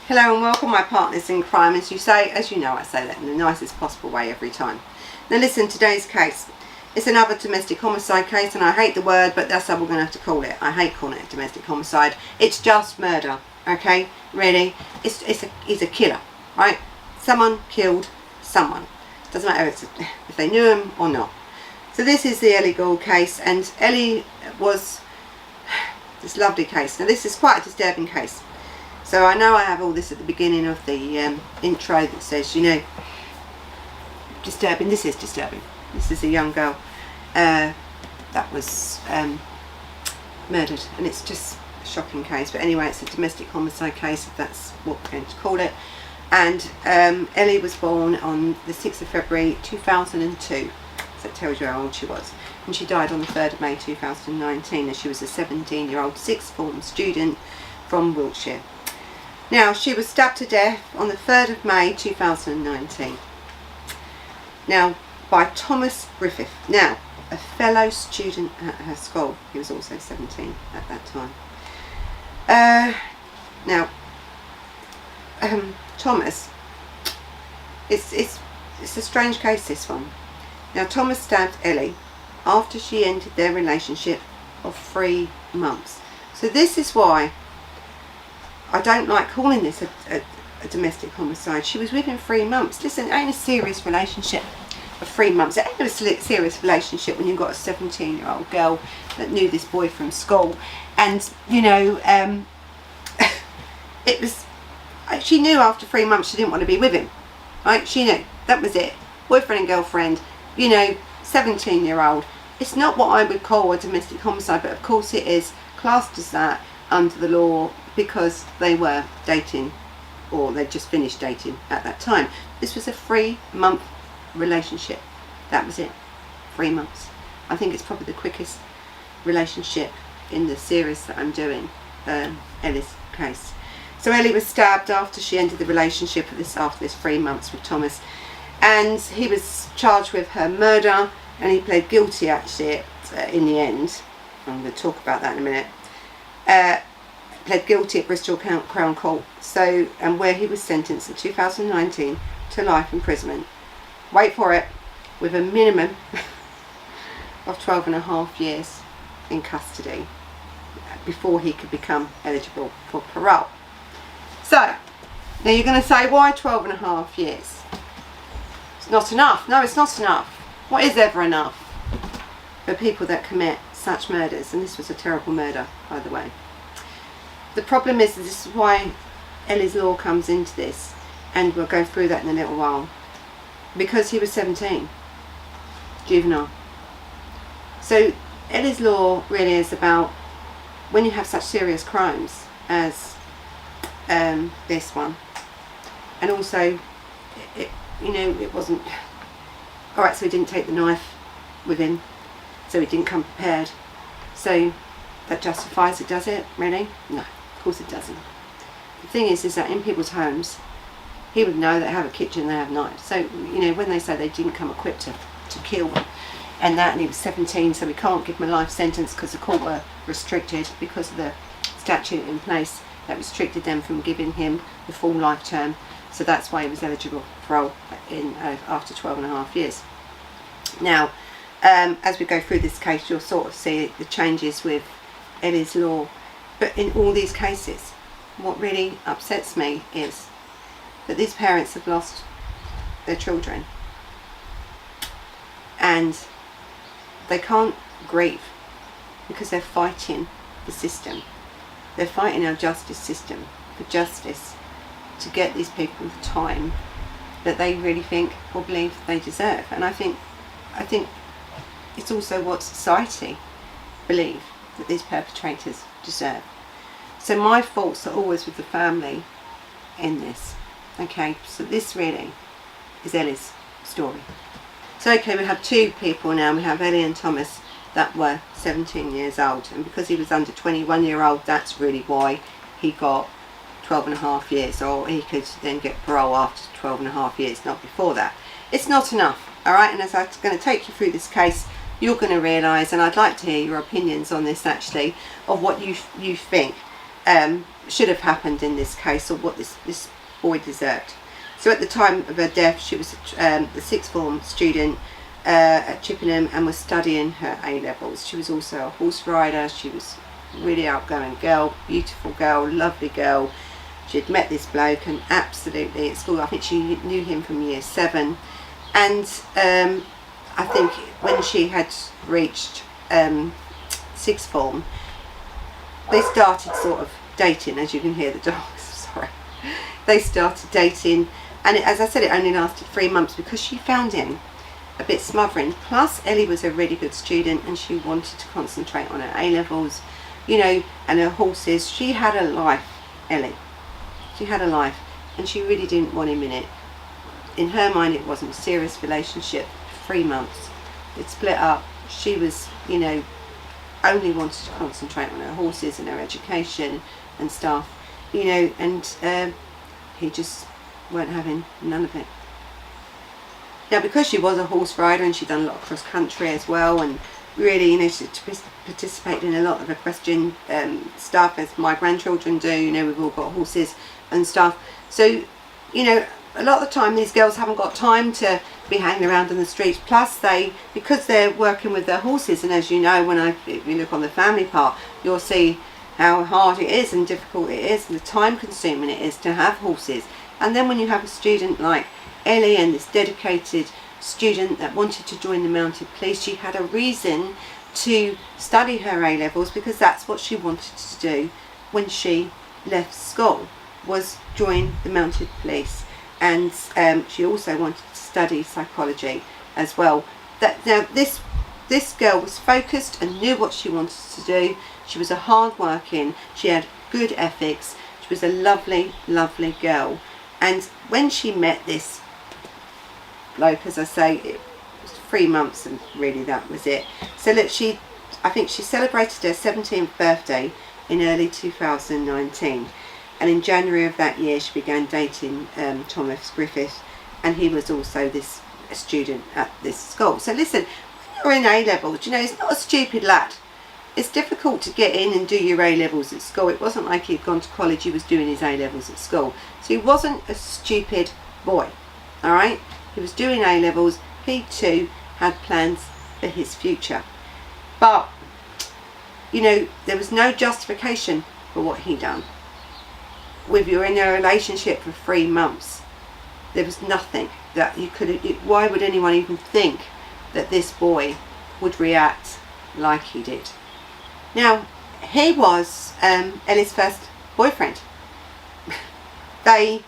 Hello and welcome my partners in crime. As you know, I say that in the nicest possible way every time. Now listen, today's case, it's another domestic homicide case, and I hate the word, but that's how we're going to have to call it. I hate calling it domestic homicide. It's just murder, okay? Really, he's a killer, right? Someone killed someone. Doesn't matter if they knew him or not. So this is the Ellie case, and Ellie was this lovely case. Now this is quite a disturbing case. So I know I have all this at the beginning of the intro that says, you know, disturbing. This is disturbing. This is a young girl that was murdered, and it's just a shocking case. But anyway, it's a domestic homicide case, if that's what we're going to call it. And Ellie was born on the 6th of February 2002. So it tells you how old she was. And she died on the 3rd of May 2019, and she was a 17-year-old sixth form student from Wiltshire. Now, she was stabbed to death on the 3rd of May 2019. Now, by Thomas Griffith. Now, a fellow student at her school. He was also 17 at that time. Thomas, it's a strange case, this one. Now, Thomas stabbed Ellie after she ended their relationship of 3 months. So this is why I don't like calling this a domestic homicide. She was with him 3 months. Listen, it ain't a serious relationship of 3 months. It ain't a serious relationship when you've got a 17-year-old girl that knew this boy from school. And, you know, it was, she knew after 3 months she didn't want to be with him. Right? She knew. That was it. Boyfriend and girlfriend, you know, 17-year-old. It's not what I would call a domestic homicide, but of course it is classed as that under the law, because they were dating, or they'd just finished dating at that time. This was a 3-month relationship. That was it. 3 months. I think it's probably the quickest relationship in the series that I'm doing, Ellie's case. So Ellie was stabbed after she ended the relationship after this 3 months with Thomas, and he was charged with her murder, and he pled guilty actually in the end. I'm going to talk about that in a minute. Pled guilty at Bristol Crown Court, and where he was sentenced in 2019 to life imprisonment. Wait for it, with a minimum of 12.5 years in custody before he could become eligible for parole. So, now you're going to say, why 12.5 years? It's not enough. No, it's not enough. What is ever enough for people that commit such murders? And this was a terrible murder, by the way. The problem is, this is why Ellie's law comes into this, and we'll go through that in a little while, because he was 17, juvenile. So Ellie's law really is about when you have such serious crimes as this one, and also it wasn't alright, so he didn't take the knife with him, so he didn't come prepared, so that justifies it, does it? Really? No. Of course it doesn't. The thing is that in people's homes, he would know they have a kitchen, they have knives. So, you know, when they say they didn't come equipped to kill them, and he was 17, so we can't give him a life sentence because the court were restricted because of the statute in place that restricted them from giving him the full life term. So that's why he was eligible for parole after 12.5 years. Now, as we go through this case, you'll sort of see the changes with Ellie's law. But in all these cases, what really upsets me is that these parents have lost their children, and they can't grieve because they're fighting the system. They're fighting our justice system for justice, to get these people the time that they really think or believe they deserve. And I think it's also what society believe that these perpetrators deserve. So my faults are always with the family in this. Okay, so this really is Ellie's story. So okay, we have 2 people now. We have Ellie and Thomas that were 17 years old, and because he was under 21-year-old, that's really why he got 12.5 years, or he could then get parole after 12.5 years, not before that. It's not enough, alright? And as I'm going to take you through this case, you're going to realise, and I'd like to hear your opinions on this actually, of what you think. should have happened in this case, or what this boy deserved. So at the time of her death, she was the sixth form student at Chippenham and was studying her A-levels. She was also a horse rider. She was a really outgoing girl, beautiful girl, lovely girl. She had met this bloke, and absolutely at school, I think she knew him from year 7. And I think when she had reached sixth form, they started sort of dating, as you can hear the dogs, sorry. They started dating, and as I said, it only lasted 3 months because she found him a bit smothering. Plus, Ellie was a really good student and she wanted to concentrate on her A-levels, you know, and her horses. She had a life, Ellie. She had a life, and she really didn't want him in it. In her mind, it wasn't a serious relationship. 3 months. It split up. She was, you know, only wanted to concentrate on her horses and her education and stuff, you know, and he just weren't having none of it. Now, because she was a horse rider and she'd done a lot of cross country as well, and really, you know, she participated in a lot of equestrian stuff, as my grandchildren do, you know, we've all got horses and stuff. So, you know, a lot of the time these girls haven't got time to be hanging around in the streets. Plus, because they're working with their horses, and as you know, if you look on the family part, you'll see how hard it is and difficult it is and the time consuming it is to have horses. And then when you have a student like Ellie, and this dedicated student that wanted to join the mounted police, she had a reason to study her A-levels, because that's what she wanted to do when she left school, was join the mounted police. And she also wanted to study psychology as well. Now this girl was focused and knew what she wanted to do. She was a hard working, she had good ethics, she was a lovely, lovely girl. And when she met this bloke, as I say, it was 3 months, and really that was it. So look, I think she celebrated her 17th birthday in early 2019, and in January of that year she began dating Thomas Griffith, and he was also this student at this school. So listen, when you're in A-levels, you know, he's not a stupid lad. It's difficult to get in and do your A-levels at school. It wasn't like he'd gone to college, he was doing his A-levels at school. So he wasn't a stupid boy, alright? He was doing A-levels. He too had plans for his future. But, you know, there was no justification for what he done. If you're in a relationship for 3 months, there was nothing that you could, why would anyone even think that this boy would react like he did? Now, he was Ellie's first boyfriend. They,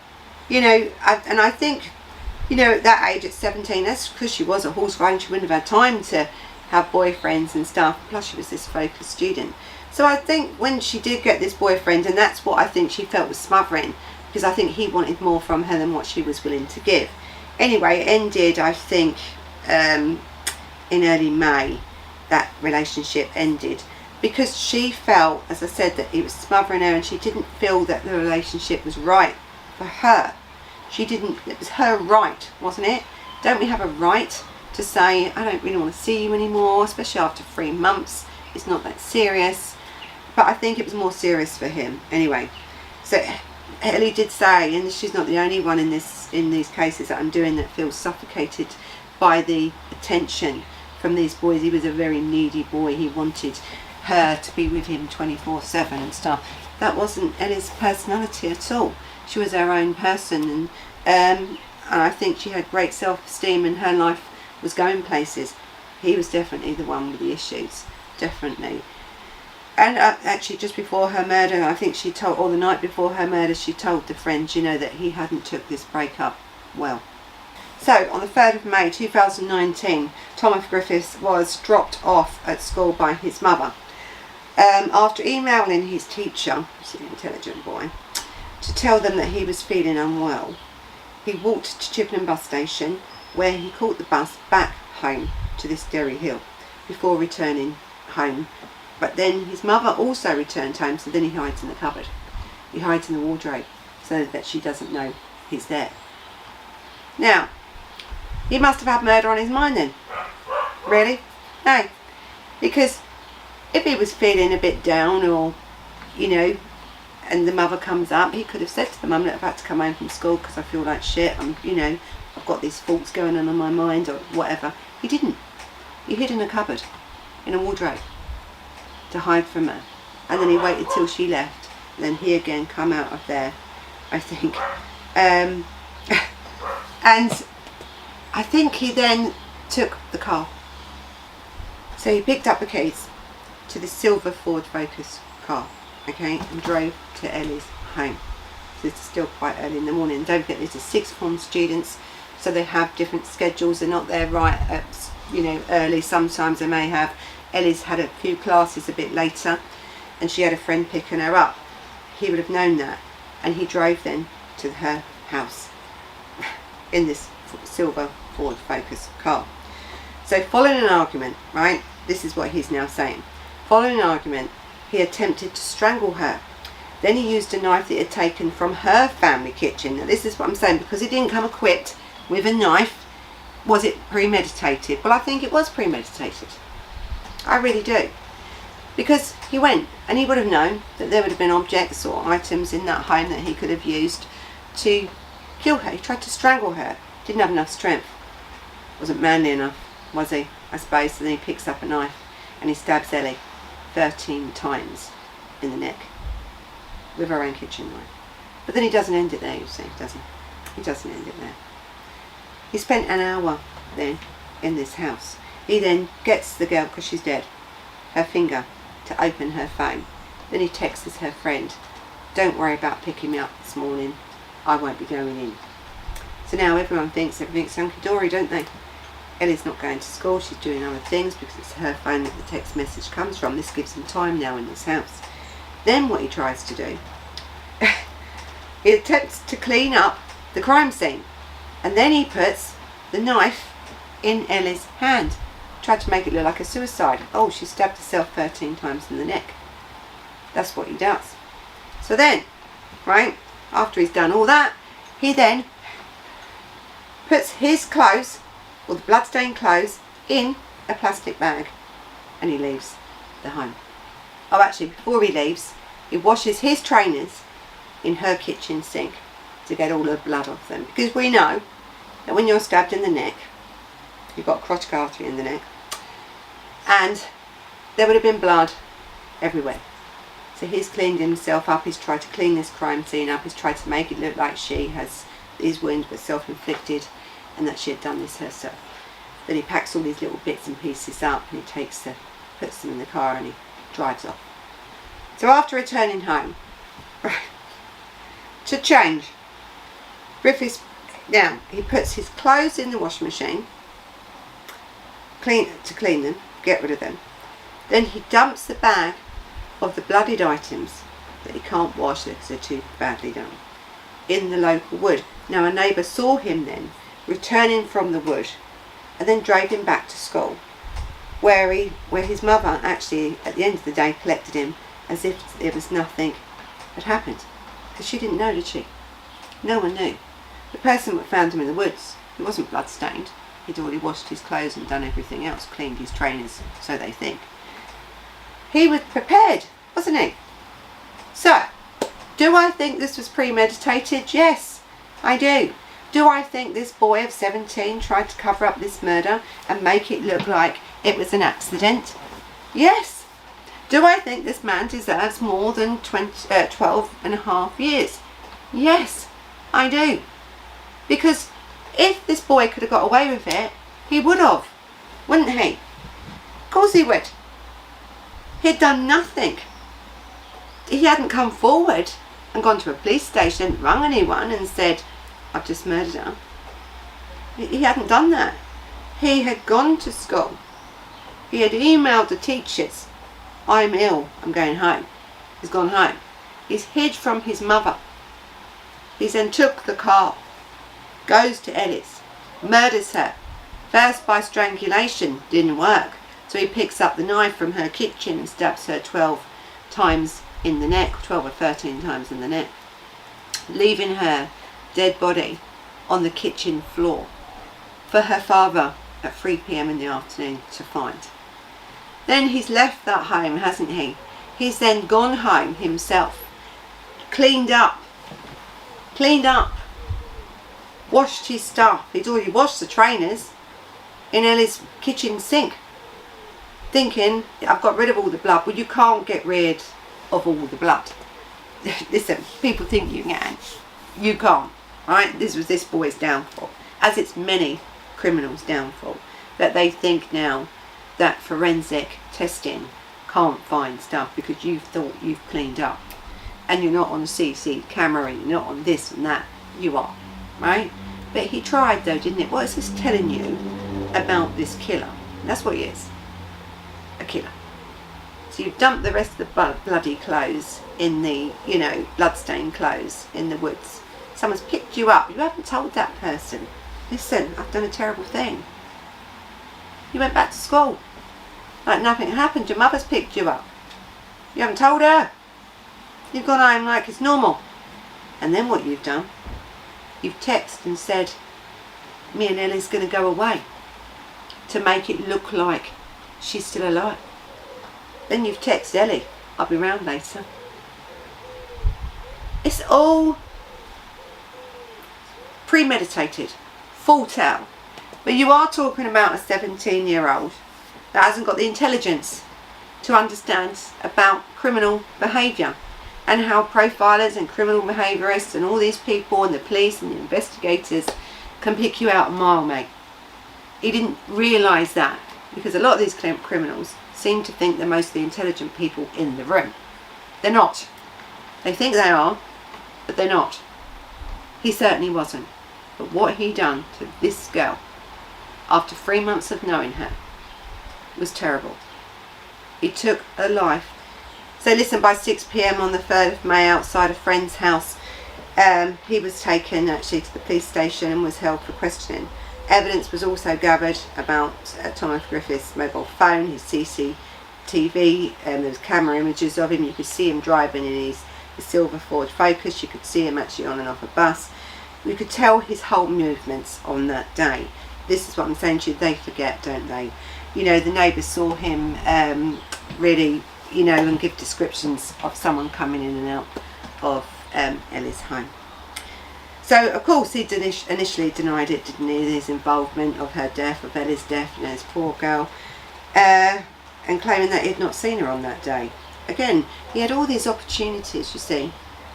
you know, and I think, you know, at that age, at 17, that's because she was a horse rider, she wouldn't have had time to have boyfriends and stuff, plus she was this focused student. So I think when she did get this boyfriend, and that's what I think she felt was smothering, because I think he wanted more from her than what she was willing to give. Anyway, it ended, I think, in early May, that relationship ended, because she felt, as I said, that it was smothering her, and she didn't feel that the relationship was right for her. She didn't, it was her right, wasn't it? Don't we have a right to say, I don't really want to see you anymore, especially after 3 months, it's not that serious. But I think it was more serious for him. Anyway, so Ellie did say, and she's not the only one in these cases that I'm doing, that feels suffocated by the attention from these boys. He was a very needy boy. He wanted her to be with him 24/7 and stuff. That wasn't Ellie's personality at all. She was her own person, and I think she had great self-esteem, and her life was going places. He was definitely the one with the issues, definitely. And actually, just before her murder, I think she told, or the night before her murder, she told the friends, you know, that he hadn't took this breakup well. So, on the 3rd of May 2019, Thomas Griffiths was dropped off at school by his mother. After emailing his teacher, he's an intelligent boy, to tell them that he was feeling unwell, he walked to Chippenham bus station, where he caught the bus back home to this Derry Hill before returning home. But then his mother also returned home, so then he hides in the cupboard. He hides in the wardrobe so that she doesn't know he's there. Now, he must have had murder on his mind then. Really? No. Because if he was feeling a bit down, or, you know, and the mother comes up, he could have said to the mum, look, I've had to come home from school because I feel like shit, I've got these thoughts going on in my mind or whatever. He didn't. He hid in a cupboard, in a wardrobe, to hide from her. And then he waited till she left, and then he again come out of there, I think. And I think he then took the car. So he picked up the keys to the silver Ford Focus car, okay, and drove to Ellie's home. So it's still quite early in the morning. Don't forget, these are sixth form students, so they have different schedules. They're not there right at, early. Sometimes they may have. Ellie's had a few classes a bit later, and she had a friend picking her up. He would have known that, and he drove then to her house in this silver Ford Focus car. So following an argument, right, this is what he's now saying. Following an argument, he attempted to strangle her. Then he used a knife that he had taken from her family kitchen. Now this is what I'm saying, because he didn't come equipped with a knife. Was it premeditated? Well, I think it was premeditated. I really do. Because he went, and he would have known that there would have been objects or items in that home that he could have used to kill her. He tried to strangle her. Didn't have enough strength. Wasn't manly enough, was he? I suppose. So then he picks up a knife and he stabs Ellie 13 times in the neck with her own kitchen knife. But then he doesn't end it there, you see, does he? He doesn't end it there. He spent an hour then in this house. He then gets the girl, because she's dead, her finger to open her phone. Then he texts her friend, don't worry about picking me up this morning, I won't be going in. So now everyone thinks everything's hunky-dory, don't they? Ellie's not going to school, she's doing other things because it's her phone that the text message comes from. This gives him time now in this house. Then what he tries to do, he attempts to clean up the crime scene, and then he puts the knife in Ellie's hand. Tried to make it look like a suicide. Oh, she stabbed herself 13 times in the neck. That's what he does. So then, right, after he's done all that, he then puts his clothes, or the bloodstained clothes, in a plastic bag, and he leaves the home. Oh, actually, before he leaves, he washes his trainers in her kitchen sink to get all the blood off them. Because we know that when you're stabbed in the neck, you've got a carotid artery in the neck, and there would have been blood everywhere. So he's cleaned himself up, he's tried to clean this crime scene up, he's tried to make it look like these wounds were self-inflicted and that she had done this herself. Then he packs all these little bits and pieces up and he puts them in the car and he drives off. So after returning home, to change, now he puts his clothes in the washing machine, to clean them, get rid of them. Then he dumps the bag of the bloodied items that he can't wash because they're too badly done in the local wood. Now a neighbour saw him then returning from the wood and then drove him back to school, where his mother actually at the end of the day collected him as if there was nothing had happened, because she didn't know, did she? No one knew. The person that found him in the woods, he wasn't bloodstained. He'd already washed his clothes and done everything else, cleaned his trainers, so they think. He was prepared, wasn't he? So, do I think this was premeditated? Yes, I do. Do I think this boy of 17 tried to cover up this murder and make it look like it was an accident? Yes. Do I think this man deserves more than 12 and a half years? Yes, I do. Because if this boy could have got away with it, he would have, wouldn't he? Of course he would. He'd done nothing. He hadn't come forward and gone to a police station and rung anyone and said, I've just murdered her. He hadn't done that. He had gone to school. He had emailed the teachers, I'm ill, I'm going home. He's gone home. He's hid from his mother. He then took the car, goes to Ellie's, murders her. First by strangulation, didn't work. So he picks up the knife from her kitchen and stabs her 12 times in the neck, 12 or 13 times in the neck, leaving her dead body on the kitchen floor for her father at 3 p.m. in the afternoon to find. Then he's left that home, hasn't he? He's then gone home himself, cleaned up, washed his stuff. He'd already washed the trainers in Ellie's kitchen sink, thinking, I've got rid of all the blood. Well, you can't get rid of all the blood. Listen, people think you can. You can't, right? This was this boy's downfall, as it's many criminals' downfall, that they think now that forensic testing can't find stuff because you've thought you've cleaned up, and you're not on a CC camera, and you're not on this and that. You are, right? But he tried though, didn't it? What is this telling you about this killer? That's what he is, a killer. So you've dumped the rest of the bloody clothes in the, you know, bloodstained clothes in the woods. Someone's picked you up. You haven't told that person, listen, I've done a terrible thing. You went back to school like nothing happened. Your mother's picked you up. You haven't told her. You've gone home like it's normal. And then what you've done, you've texted and said, me and Ellie's going to go away, to make it look like she's still alive. Then you've texted Ellie, I'll be round later. It's all premeditated, thought out. But you are talking about a 17-year-old that hasn't got the intelligence to understand about criminal behaviour, and how profilers and criminal behaviourists and all these people and the police and the investigators can pick you out a mile, mate. He didn't realise that, because a lot of these criminals seem to think they're most of the intelligent people in the room. They're not. They think they are, but they're not. He certainly wasn't. But what he done to this girl after 3 months of knowing her was terrible. He took her life. So listen, by 6 p.m. on the 3rd of May, outside a friend's house, he was taken actually to the police station and was held for questioning. Evidence was also gathered about Thomas Griffith's mobile phone, his CCTV, and there was camera images of him. You could see him driving in his silver Ford Focus. You could see him actually on and off a bus. You could tell his whole movements on that day. This is what I'm saying to you, they forget, don't they? You know, the neighbours saw him really, you know, and give descriptions of someone coming in and out of Ellie's home. So, of course, he initially denied it, didn't he, his involvement of her death, of Ellie's death, you know, this poor girl, and claiming that he had not seen her on that day. Again, he had all these opportunities, you see,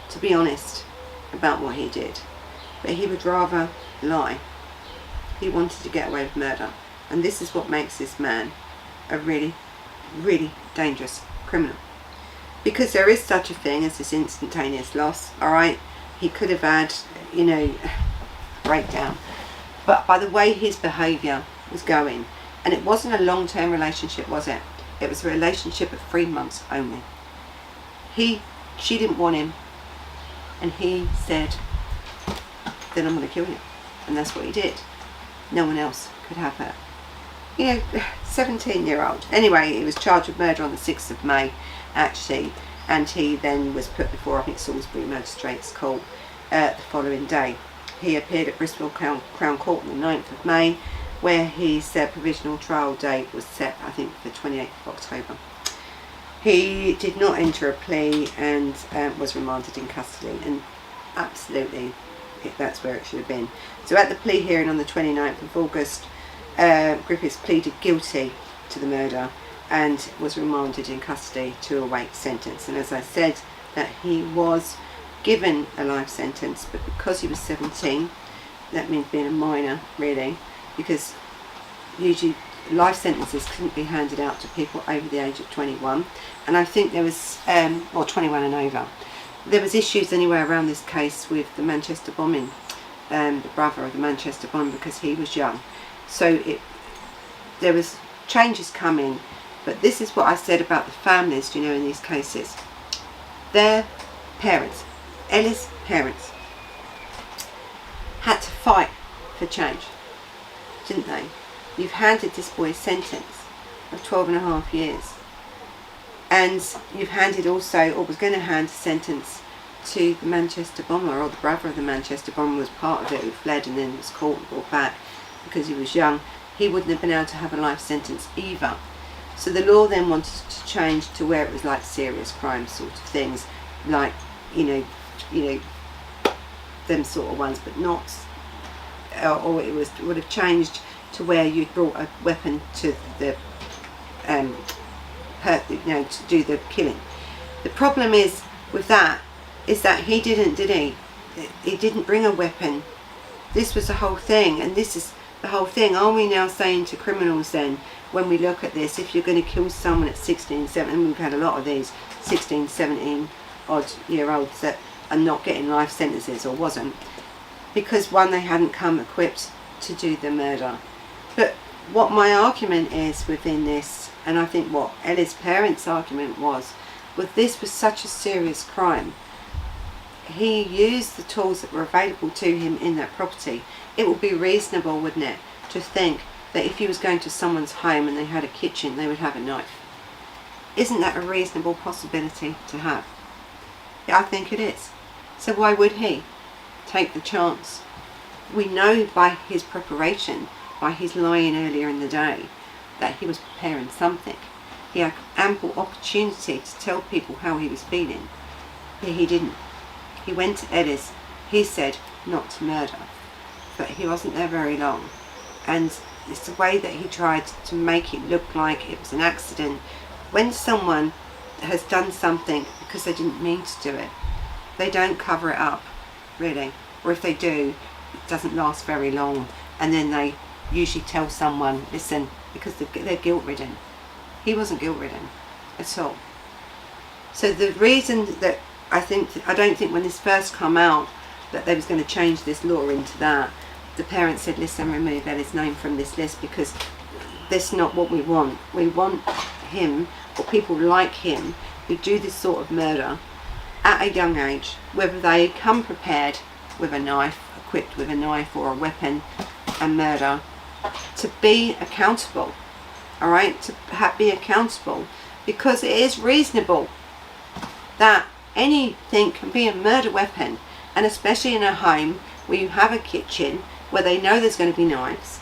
to be honest about what he did, but he would rather lie. He wanted to get away with murder, and this is what makes this man a really, really dangerous criminal, because there is such a thing as this instantaneous loss. All right, he could have had, you know, breakdown, but by the way his behaviour was going, and it wasn't a long-term relationship, was it? It was a relationship of 3 months only. She didn't want him, and he said, then I'm going to kill you, and that's what he did. No one else could have her. You know, 17-year-old. Anyway, he was charged with murder on the 6th of May, actually, and he then was put before, I think, Salisbury Magistrates Court the following day. He appeared at Bristol Crown Court on the 9th of May, where his provisional trial date was set, I think, for the 28th of October. He did not enter a plea and was remanded in custody, and absolutely, that's where it should have been. So at the plea hearing on the 29th of August, Griffiths pleaded guilty to the murder and was remanded in custody to await sentence. And as I said, that he was given a life sentence, but because he was 17, that means being a minor, really, because usually life sentences couldn't be handed out to people over the age of 21, and I think there was, or 21 and over. There was issues anyway around this case with the Manchester bombing, the brother of the Manchester bombing, because he was young. So there was changes coming, but this is what I said about the families, you know, in these cases. Their parents, Ellie's parents, had to fight for change, didn't they? You've handed this boy a sentence of 12.5 years, and you've handed also, or was going to hand, a sentence to the Manchester bomber, or the brother of the Manchester bomber was part of it, who fled and then was caught and brought back because he was young. He wouldn't have been able to have a life sentence either. So the law then wanted to change to where it was like serious crime sort of things, like, you know, them sort of ones, but not, or would have changed to where you'd brought a weapon to the to do the killing. The problem is with that is that he didn't, did he? He didn't bring a weapon. This was the whole thing, and this is the whole thing. Are we now saying to criminals then, when we look at this, if you're going to kill someone at 16, 17, we've had a lot of these 16, 17 odd year olds that are not getting life sentences, or wasn't, because one, they hadn't come equipped to do the murder. But what my argument is within this, and I think what Ellie's parents' argument was this was such a serious crime. He used the tools that were available to him in that property. It would be reasonable, wouldn't it, to think that if he was going to someone's home and they had a kitchen, they would have a knife. Isn't that a reasonable possibility to have? Yeah, I think it is. So why would he take the chance? We know by his preparation, by his lying earlier in the day, that he was preparing something. He had ample opportunity to tell people how he was feeling. But he didn't. He went to Ellie's. He said not to murder, but he wasn't there very long. And it's the way that he tried to make it look like it was an accident. When someone has done something because they didn't mean to do it, they don't cover it up, really. Or if they do, it doesn't last very long, and then they usually tell someone, listen, because they're guilt-ridden. He wasn't guilt-ridden at all. So the reason that I don't think when this first came out that they was going to change this law into that, the parents said, listen, remove Ellie's name from this list, because that's not what we want. We want him, or people like him, who do this sort of murder at a young age, whether they come prepared with a knife, equipped with a knife or a weapon, and murder, to be accountable. Alright, to be accountable, because it is reasonable that anything can be a murder weapon, and especially in a home where you have a kitchen where they know there's going to be knives,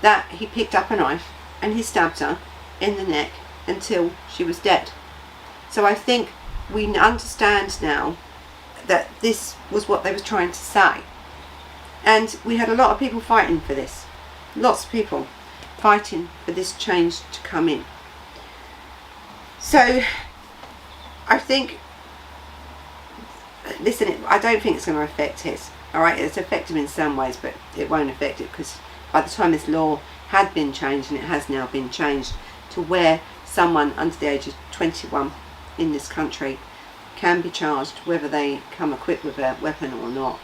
that he picked up a knife and he stabbed her in the neck until she was dead. So I think we understand now that this was what they were trying to say, and we had a lot of people fighting for this, lots of people fighting for this change to come in. So I think, listen, I don't think it's going to affect his. Alright, it's affected him in some ways, but it won't affect it, because by the time this law had been changed, and it has now been changed to where someone under the age of 21 in this country can be charged, whether they come equipped with a weapon or not,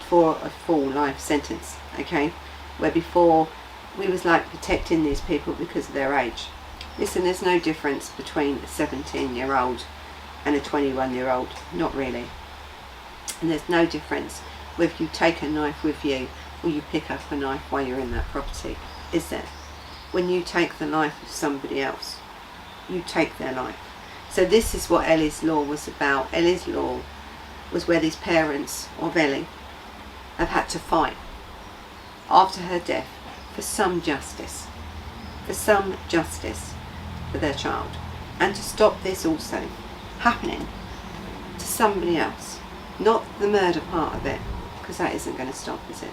for a full life sentence. Okay, where before we was like protecting these people because of their age. Listen, there's no difference between a 17-year-old and a 21-year-old, not really. And there's no difference whether you take a knife with you or you pick up a knife while you're in that property, is there? When you take the life of somebody else, you take their life. So this is what Ellie's law was about. Ellie's law was where these parents of Ellie have had to fight after her death for some justice, for their child, and to stop this also happening to somebody else. Not the murder part of it, because that isn't going to stop, is it?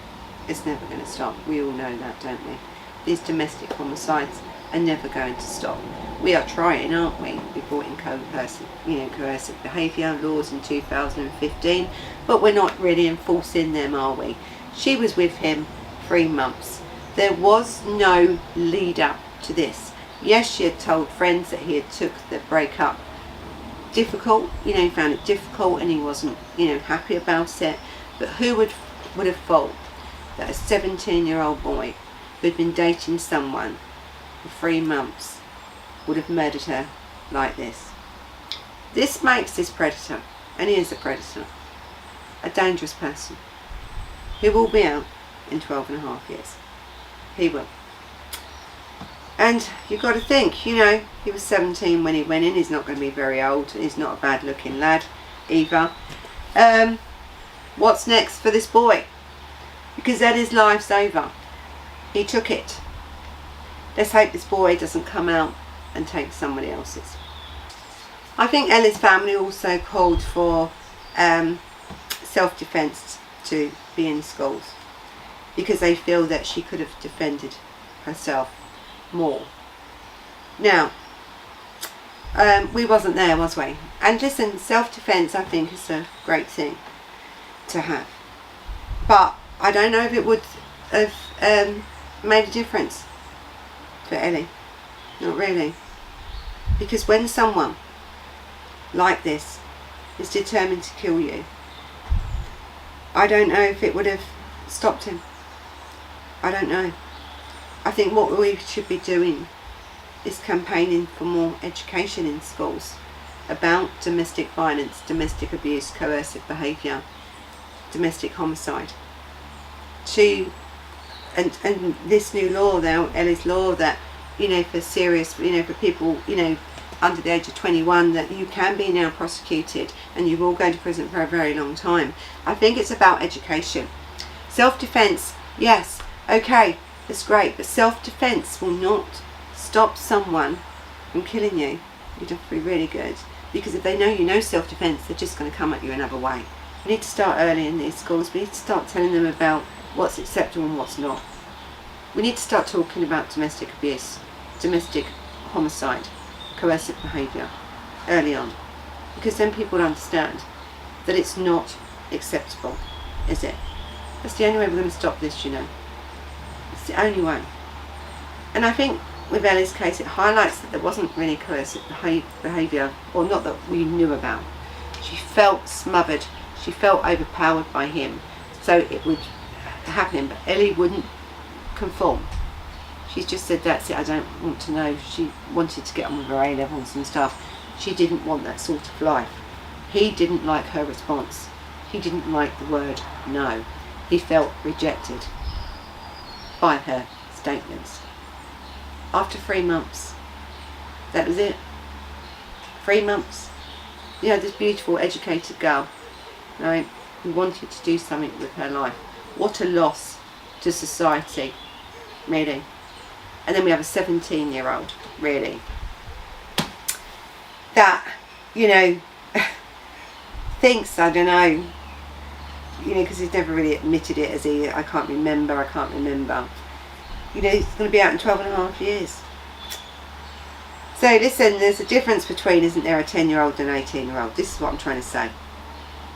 It's never going to stop. We all know that, don't we? These domestic homicides are never going to stop. We are trying, aren't we? We brought in coercive behaviour laws in 2015, but we're not really enforcing them, are we? She was with him 3 months. There was no lead up to this. Yes, she had told friends that he had took the breakup difficult, he found it difficult, and he wasn't, happy about it. But who would have thought that a 17-year-old boy who'd been dating someone for 3 months would have murdered her like this? This makes this predator, and he is a predator, a dangerous person who will be out in 12.5 years. He will. And you've got to think, he was 17 when he went in. He's not going to be very old. He's not a bad looking lad either. What's next for this boy? Because then his life's over. He took it. Let's hope this boy doesn't come out and take somebody else's. I think Ellie's family also called for self-defense to be in schools because they feel that she could have defended herself more. Now, we wasn't there, was we? And listen, self-defense I think is a great thing to have, but I don't know if it would have made a difference for Ellie. Not really, because when someone like this is determined to kill you, I don't know if it would have stopped him. I don't know. I think what we should be doing is campaigning for more education in schools about domestic violence, domestic abuse, coercive behaviour, domestic homicide. And this new law now, Ellie's law, that, you know, for serious, you know, for people, you know, under the age of 21, that you can be now prosecuted and you will go to prison for a very long time. I think it's about education. Self-defense, yes, okay, it's great, but self-defense will not stop someone from killing you. You'd have to be really good, because if they know you know self-defense, they're just going to come at you another way. We need to start early in these schools. We need to start telling them about what's acceptable and what's not. We need to start talking about domestic abuse, domestic homicide, coercive behaviour early on, because then people will understand that it's not acceptable, is it? That's the only way we're going to stop this, you know. It's the only way. And I think with Ellie's case, it highlights that there wasn't really coercive behaviour, or not that we knew about. She felt smothered, she felt overpowered by him, so it would happen, but Ellie wouldn't conform. She just said, that's it, I don't want to know. She wanted to get on with her A-levels and stuff. She didn't want that sort of life. He didn't like her response. He didn't like the word no. He felt rejected by her statements. After 3 months, that was it. 3 months. You know, this beautiful, educated girl, right, who wanted to do something with her life. What a loss to society, really. And then we have a 17-year-old, really, that, you know, thinks, I don't know, you know, because he's never really admitted it, as I can't remember. You know, he's going to be out in 12.5 years. So listen, there's a difference between, isn't there, a 10-year-old and an 18-year-old. This is what I'm trying to say.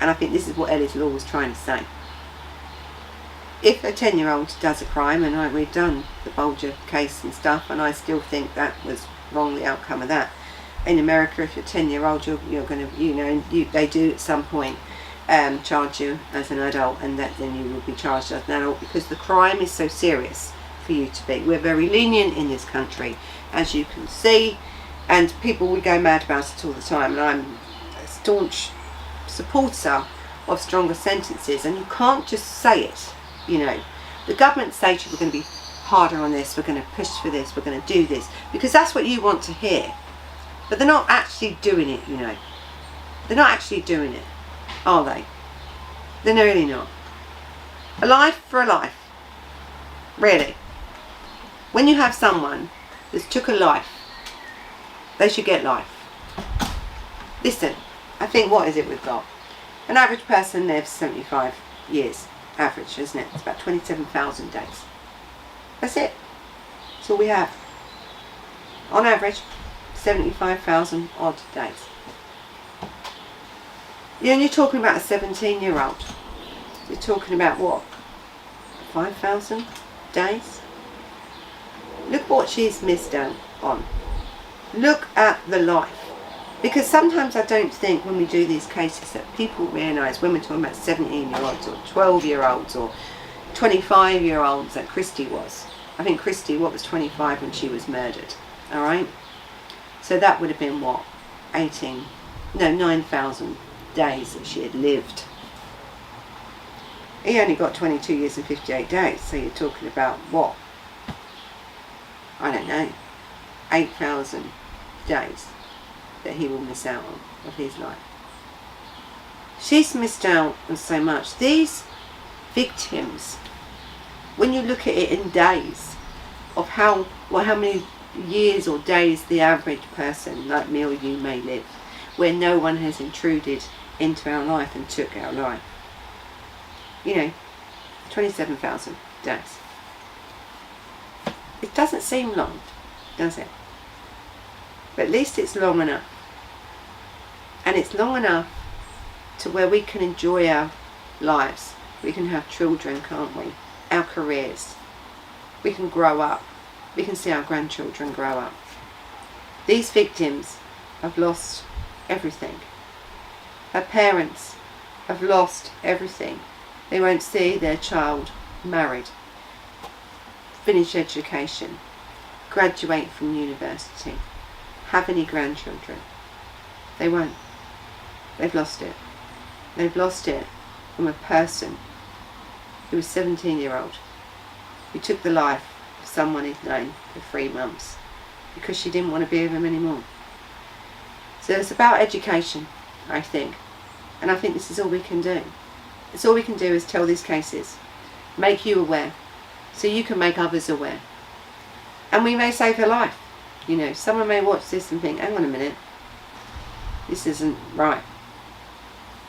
And I think this is what Ellie's law was trying to say. If a 10-year-old does a crime, and we've done the Bulger case and stuff, and I still think that was wrong, the outcome of that. In America, if you're 10-year-old, you're going to, you know, they do at some point charge you as an adult, and that then you will be charged as an adult, because the crime is so serious for you to be. We're very lenient in this country, as you can see, and people will go mad about it all the time, and I'm a staunch supporter of stronger sentences, and you can't just say it. You know, the government say to you, we're going to be harder on this, we're going to push for this, we're going to do this, because that's what you want to hear. But they're not actually doing it, you know. They're not actually doing it, are they? They're really not. A life for a life. Really. When you have someone that's took a life, they should get life. Listen, I think, what is it we've got? An average person lives 75 years. Average, isn't it? It's about 27,000 days. That's it. That's all we have. On average, 75,000 odd days. Yeah, and you're talking about a 17-year-old. You're talking about what? 5,000 days? Look what she's missed out on. Look at the life. Because sometimes I don't think when we do these cases that people realise, when we're talking about 17-year-olds or 12-year-olds or 25-year-olds that Christy was. I think Christy, what, was 25 when she was murdered. Alright? So that would have been what? 9,000 days that she had lived. He only got 22 years and 58 days. So you're talking about what? I don't know. 8,000 days that he will miss out on of his life. She's missed out on so much. These victims, when you look at it in days of how many years or days the average person like me or you may live, where no one has intruded into our life and took our life. 27,000 days. It doesn't seem long, does it? But at least it's long enough. And it's long enough to where we can enjoy our lives. We can have children, can't we? Our careers. We can grow up. We can see our grandchildren grow up. These victims have lost everything. Her parents have lost everything. They won't see their child married, finish education, graduate from university, have any grandchildren. They won't. They've lost it. They've lost it from a person who was 17-year-old, who took the life of someone he'd known for 3 months because she didn't want to be with him anymore. So it's about education, I think. And I think this is all we can do. It's all we can do is tell these cases, make you aware, so you can make others aware. And we may save her life. Someone may watch this and think, hang on a minute, this isn't right.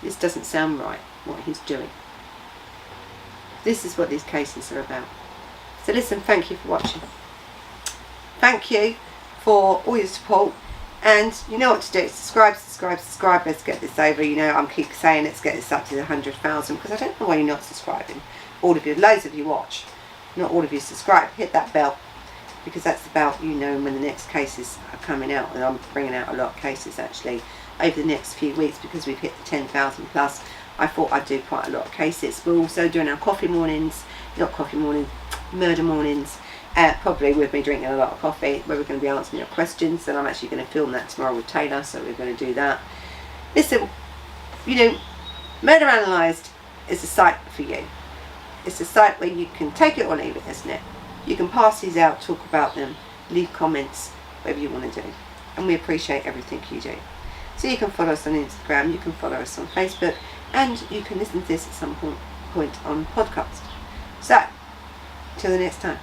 This doesn't sound right, what he's doing. This is what these cases are about. So listen, thank you for watching. Thank you for all your support. And you know what to do. Subscribe. Let's get this over. I keep saying let's get this up to the 100,000 because I don't know why you're not subscribing. All of you, loads of you watch. Not all of you subscribe. Hit that bell because that's about, when the next cases are coming out. And I'm bringing out a lot of cases actually over the next few weeks because we've hit the 10,000 plus. I thought I'd do quite a lot of cases. We're also doing our murder mornings. Probably with me drinking a lot of coffee, where we're going to be answering your questions, and I'm actually going to film that tomorrow with Taylor, so we're going to do that. Listen, Murder Analysed is a site for you. It's a site where you can take it or leave it, isn't it? You can pass these out, talk about them, leave comments, whatever you want to do. And we appreciate everything you do. So you can follow us on Instagram, you can follow us on Facebook, and you can listen to this at some point on podcast. So, till the next time.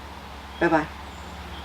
Bye-bye.